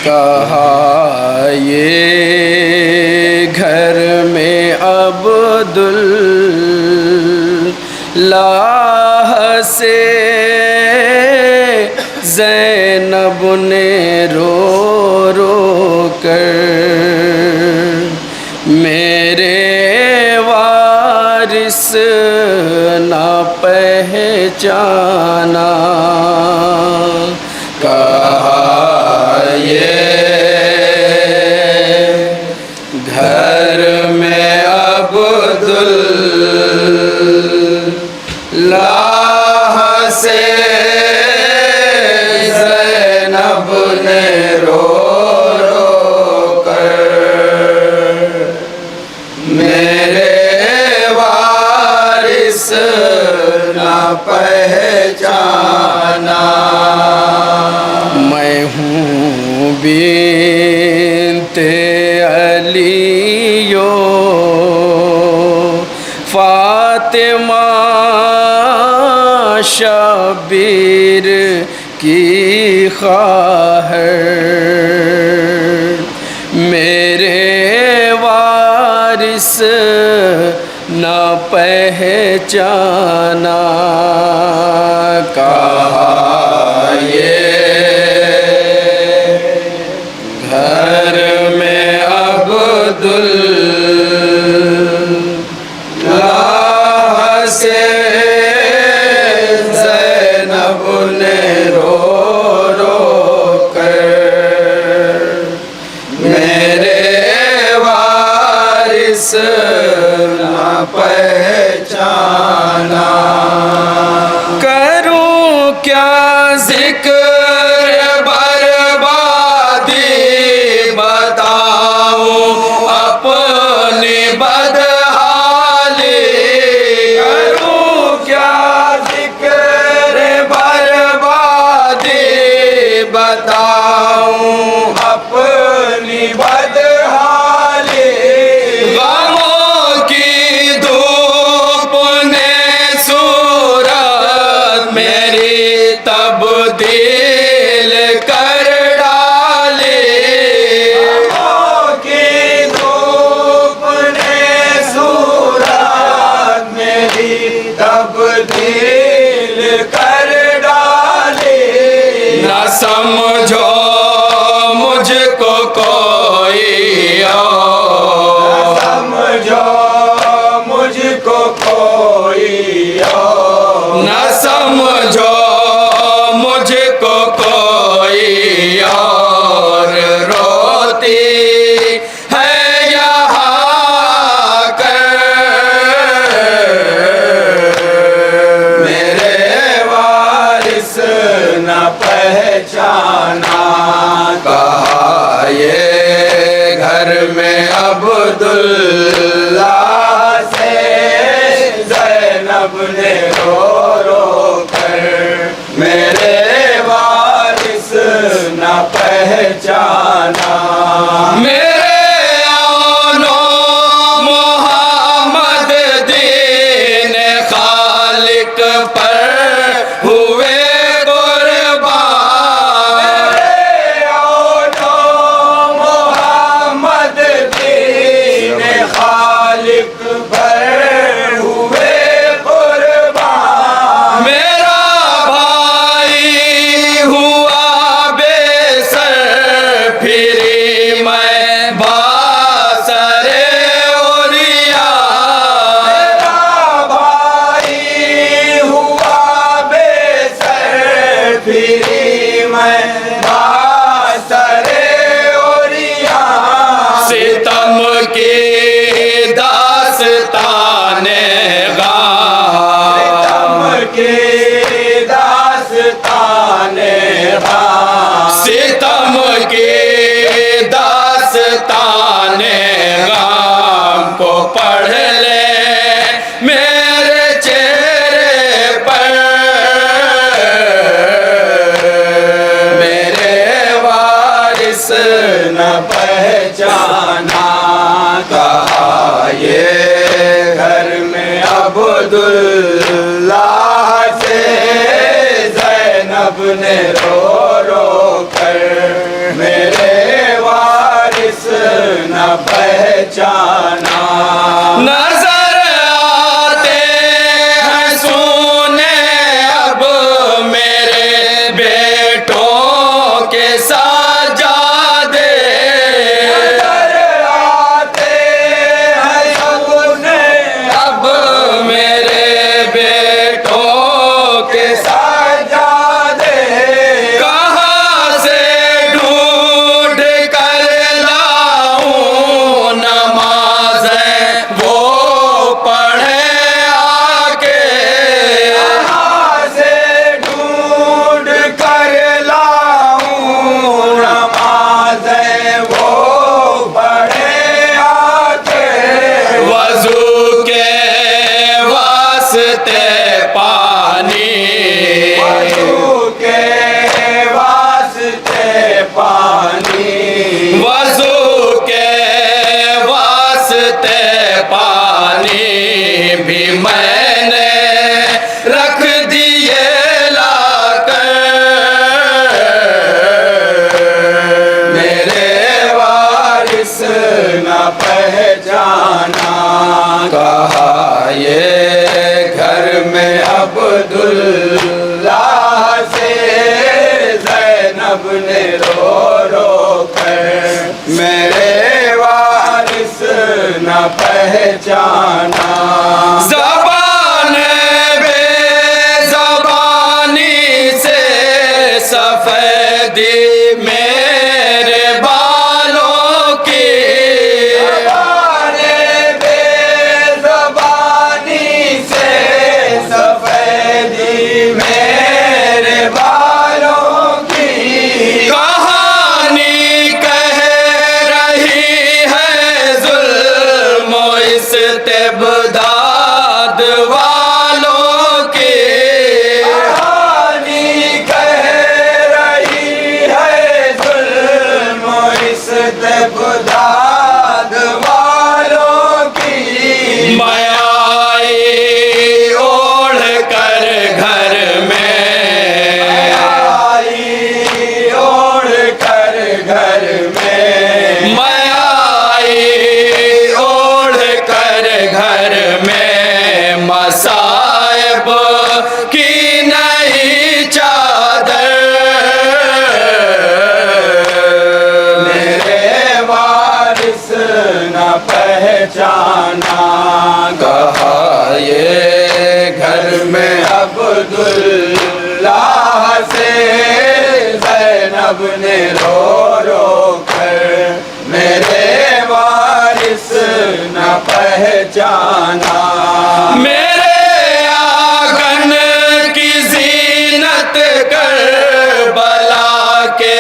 कहा ये घर में अब्दुल्लाह से ज़ैनब ने रो रो कर मेरे वारिस ना पहचाना। कहा ये घर में अब्दुल्लाह से ज़ैनब ने रो रो कर मेरे वारिस ना पहचाना। मैं हूँ बिन्ते अलियो फातिमा शबीर की ख़्वाहर मेरे वारिस न पहचाना। कहा ये घर में अब्दुल्लाह से ज़ैनब ने रो रो कर मेरे वारिस ना पहचाना। करूं क्या ज़िक्र बर्बादी बताऊं अपनी बदहाली। करूं क्या ज़िक्र बर्बादी बताऊं अपनी बदहाली। गमों की धूप ने सूरत मेरी तब्दील कर डाली। गमों की धूप ने सूरत मेरी तब्दील कर डाली। न समझो मुझको कोई और, समझो मुझको कोई और, न समझो मुझको कोई और। रोती है यहाँ कर मेरे वारिस न पहचाना। कहा ये घर में अब्दुल्लाह से ज़ैनब ने रो रो कर मेरे वारिस न पहचाना। मेरे आनो मोहम्मद दीन खालिक पर हुए कुर्बान। मेरे आनो मोहम्मद दीन खालिक पर हुए कुर्बान। मेरा भाई हुआ बेसर फिरी मैं बासरे ओरिया। मेरा भाई हुआ बेसर फिरी मैं बासरे ओरिया। सितम की दास्ताने गाम, सितम की दास्ताने गाम, सितम की दास्ताने गाम को पढ़ ले मेरे चेहरे पर मेरे वारिस न पहचाना। कहा ये घर में अब्दुल्लाह से ज़ैनब ने रो रो कर मेरे पहचाना। नजर आते हैं सुने अब मेरे बेटों के साजादे। नजर आते हैं सुने अब मेरे बेटों के साजादे। कहाँ से ढूंढ कर लाऊं नमाज़ें वो पढ़े आके। कहाँ से ढूंढ कर लाऊं नमाज़ें वो पढ़े आके। वज़ू के वास्ते पानी, वज़ू के वास्ते पानी, वज़ू के वास्ते पानी भी मैंने रख दिए लाकर। मेरे वारिस न पहचाना। कहा ये घर में अब्दुल्लाह से ज़ैनब ने रो रो कर। मेरे वारिस न पहचाना। ज़बान बेज़बानी से सफ़ेदी मेरे बालों की। ज़बान बेज़बानी से सफ़ेदी मेरे बालों की। कहानी कह रही है ज़ुल्म इस्तिबदाद वालों की। कहानी कह रही है ज़ुल्म इस्तिबदाद वालों की। मायाई ओढ़ कर घर में, मायाई ओढ़ कर घर में, मायाई ओढ़ कर घर में मसाइब की नई चादर। मेरे वारिस न पहचाना। कहा ये घर में अब्दुल्लाह से ज़ैनब ने रो रो कर। मेरे वारिस न पहचाना। मेरे आंगन की ज़ीनत करबला के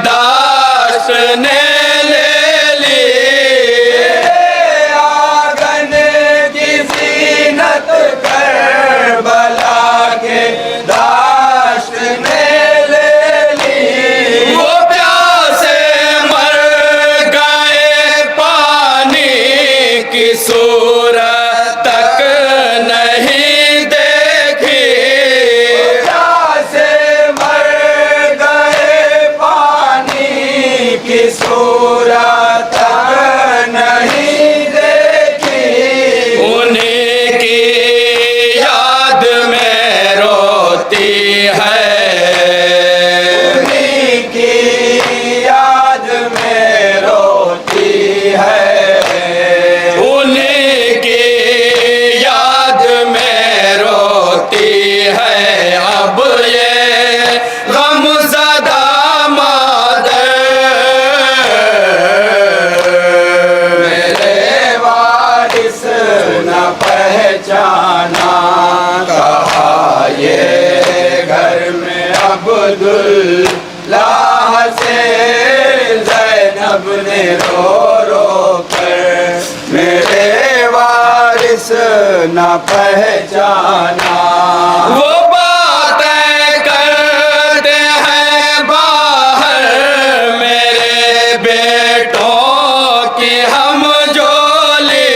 दाश्त ने ले ली। मेरे आंगन की ज़ीनत करबला के दाश्त ने ले ली। वो प्यासे मर गए पानी की सूरत तक नहीं देखी। प्यासे मर गए पानी की सूरत तक नहीं देखी। उन्हीं की याद में रोती है, उन्हीं की याद में रोती है। उन्हीं की याद में रोती है अब ये गमज़दा मादर। मेरे वारिस न पहचाना। कहा ये घर में अब्दुल्लाह से ज़ैनब ने रो रो कर। मेरे वारिस न पहचाना। वो बातें करते हैं बाहर मेरे बेटों की हम जोली।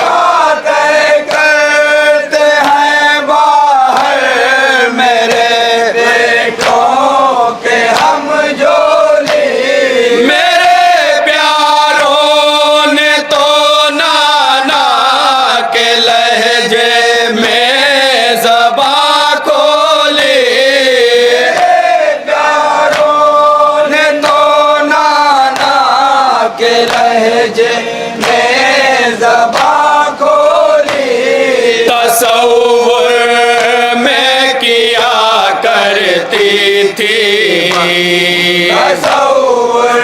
बातें करते हैं बाहर मेरे बेटों के हम जोली। मेरे प्यारों जिन्हें ज़बां खोली, तसव्वुर में किया करती थी, तसव्वुर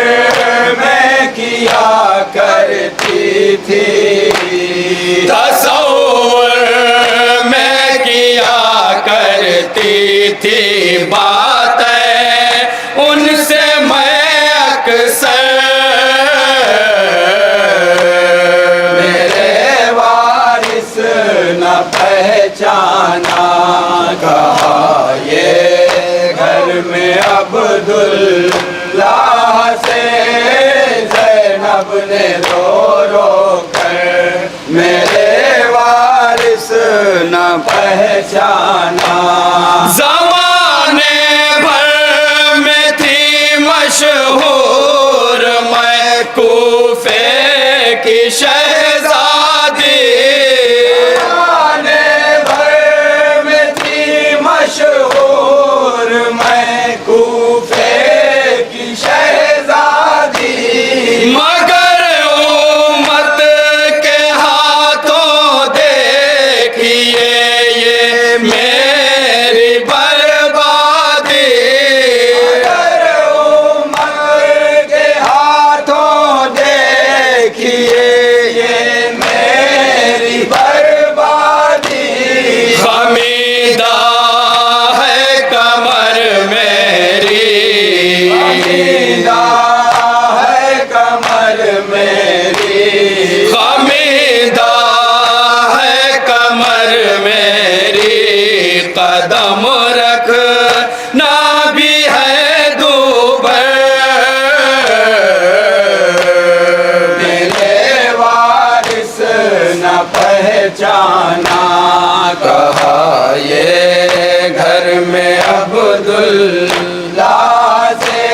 में किया करती थी, तसव्वुर में किया करती थी बातें उनसे मैं अक्सर, मेरे वारिस न पहचाना, कहा ये घर में अब्दुल्ला से ज़ैनब ने रो रो कर, मेरे वारिस न पहचाना। ज़माने भर में थी मशहूर मैं कूफे की शहज़ादी, ज़माने भर में थी मशहूर मैं कूफे की शहज़ादी, मगर उम्मत के हाथों देखिए ये मेरी बर्बादी, अगर उमर के हाथों देखिए ये मेरी बर्बादी, खमीदा है कमर मेरी, खमीदा है कमर मेरी, खमीदा है कमर मेरी, कदम रख ना भी है दूबर, मेरे वारिस न पहचाना, कहा ये घर में अब्दुल्ला से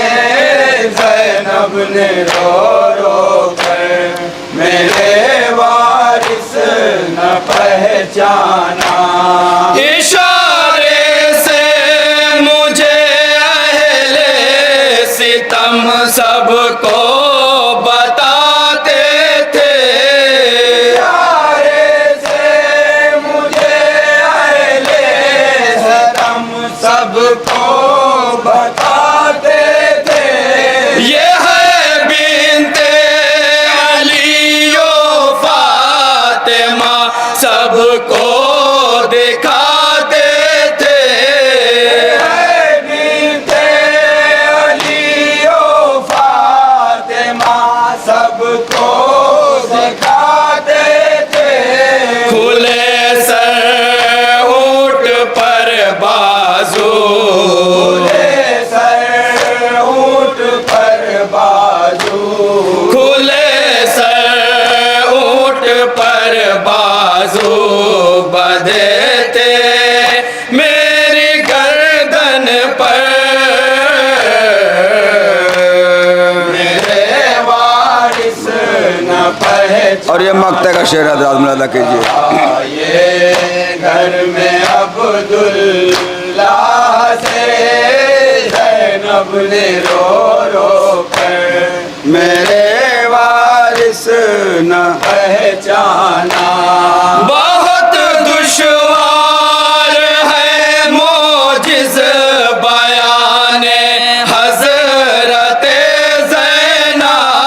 ज़ैनब ने रो रो कर, मेरे वारिस न पहचाना। इशारे से मुझे अहले सितम सबको बताते थे, इशारे से मुझे अहले सितम सबको बताते थे, ये है बिन्ते अलियो फातिमा सबको दिखाते थे, बिन्ते अलियो फातिमा सबको दिखाते थे, खुले सर ऊँट पर बाजू, खुले सर ऊँट पर बाजू, खुले सर ऊँट पर बाजू बंधे थे मेरी गर्दन पर, मेरे वारिस न पहचाना। और ये मक्ते का शेर हज़रात मुलाज़ा कीजिए। ये घर में अब्दुल्ला से ज़ैनब ने रो रो कर, मेरे वारिस न पहचाना। बहुत दुश्वार है मोजिज़ बयाने हज़रत ज़ैनब,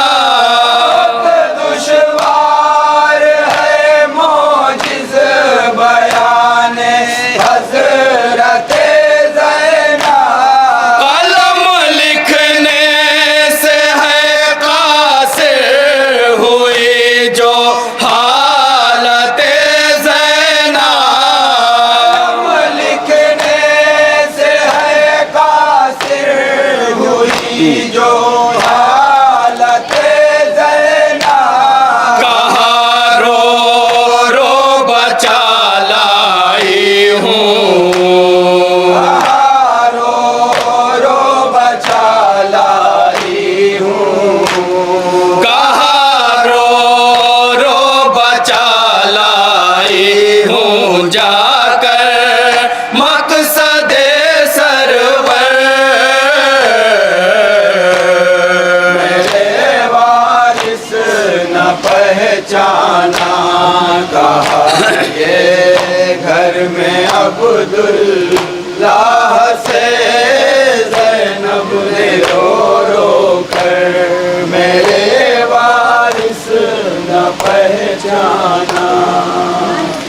दुश्वार है मोजिज़ बयाने हज़रत ज़ैनब, कलम लिखने से है कासिर हुई जो हालत न पहचाना, कहा ये घर में अब्दुल्लाह से